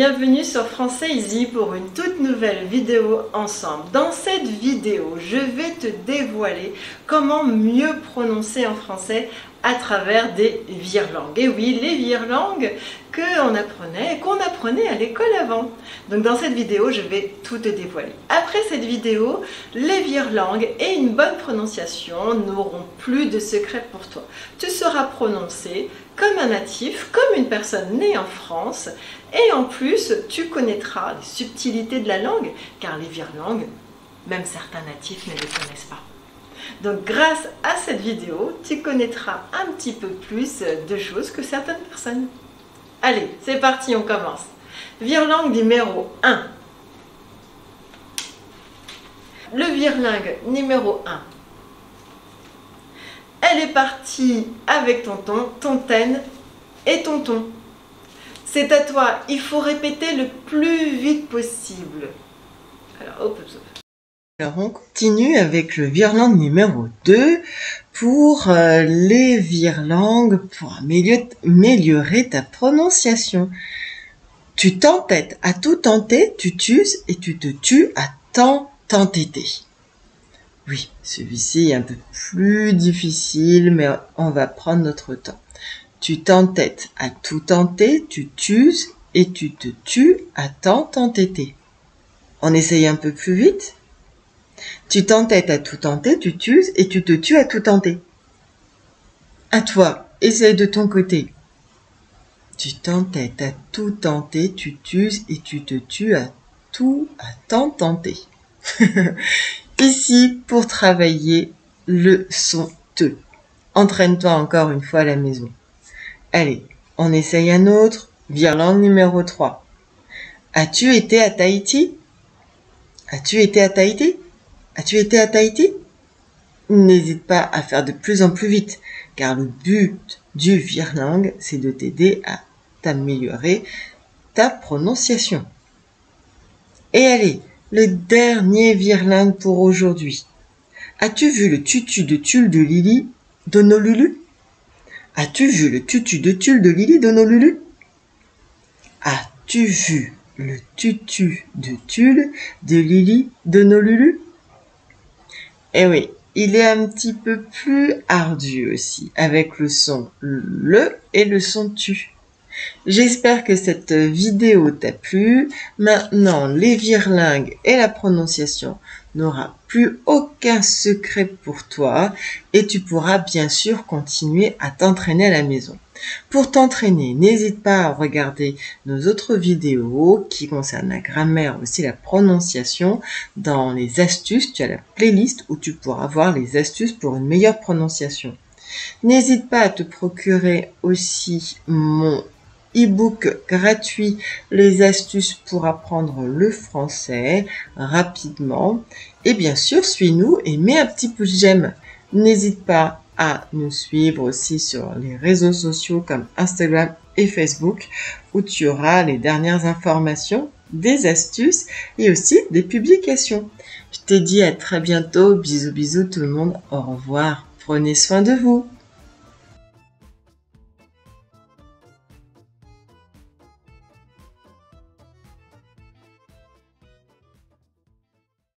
bienvenue sur Français Easy pour une toute nouvelle vidéo ensemble. Dans cette vidéo, je vais te dévoiler comment mieux prononcer en français à travers des virelangues. Et oui, les virelangues qu'on apprenait à l'école avant. Donc dans cette vidéo, je vais tout te dévoiler. Après cette vidéo, les virelangues et une bonne prononciation n'auront plus de secret pour toi. Tu sauras prononcer comme un natif, comme une personne née en France, et en plus, tu connaîtras les subtilités de la langue, car les virelangues, même certains natifs ne les connaissent pas. Donc grâce à cette vidéo, tu connaîtras un petit peu plus de choses que certaines personnes. Allez, c'est parti, on commence. Virelangue numéro 1. Le virelangue numéro 1. Elle est partie avec tonton, tontaine et tonton. C'est à toi, il faut répéter le plus vite possible. Alors, hop, hop, hop. Alors, on continue avec le virelangue numéro 2 pour les virelangues pour améliorer ta prononciation. Tu t'entêtes à tout tenter, tu t'uses et tu te tues à t'entêter. Oui, celui-ci est un peu plus difficile, mais on va prendre notre temps. Tu t'entêtes à tout tenter, tu t'uses et tu te tues à t'entêter. On essaye un peu plus vite. Tu t'entêtes à tout tenter, tu t'uses et tu te tues à tout tenter. À toi, essaye de ton côté. Tu t'entêtes à tout tenter, tu t'uses et tu te tues à tenter. Ici, pour travailler le son te. Entraîne-toi encore une fois à la maison. Allez, on essaye un autre. Virelangue numéro 3. As-tu été à Tahiti? As-tu été à Tahiti? As-tu été à Tahiti? N'hésite pas à faire de plus en plus vite, car le but du virelangue, c'est de t'aider à t'améliorer ta prononciation. Et allez, le dernier virelangue pour aujourd'hui. As-tu vu le tutu de tulle de Lily d'Honolulu? As-tu vu le tutu de tulle de Lily d'Honolulu? As-tu vu le tutu de tulle de Lily d'Honolulu? Eh oui, il est un petit peu plus ardu aussi, avec le son le et le son tu. J'espère que cette vidéo t'a plu. Maintenant, les virelangues et la prononciation n'aura plus aucun secret pour toi et tu pourras bien sûr continuer à t'entraîner à la maison. Pour t'entraîner, n'hésite pas à regarder nos autres vidéos qui concernent la grammaire, aussi la prononciation. Dans les astuces, tu as la playlist où tu pourras voir les astuces pour une meilleure prononciation. N'hésite pas à te procurer aussi mon e-book gratuit, les astuces pour apprendre le français rapidement. Et bien sûr, suis-nous et mets un petit pouce j'aime. N'hésite pas à nous suivre aussi sur les réseaux sociaux comme Instagram et Facebook, où tu auras les dernières informations, des astuces et aussi des publications. Je te dis à très bientôt. Bisous bisous tout le monde. Au revoir. Prenez soin de vous.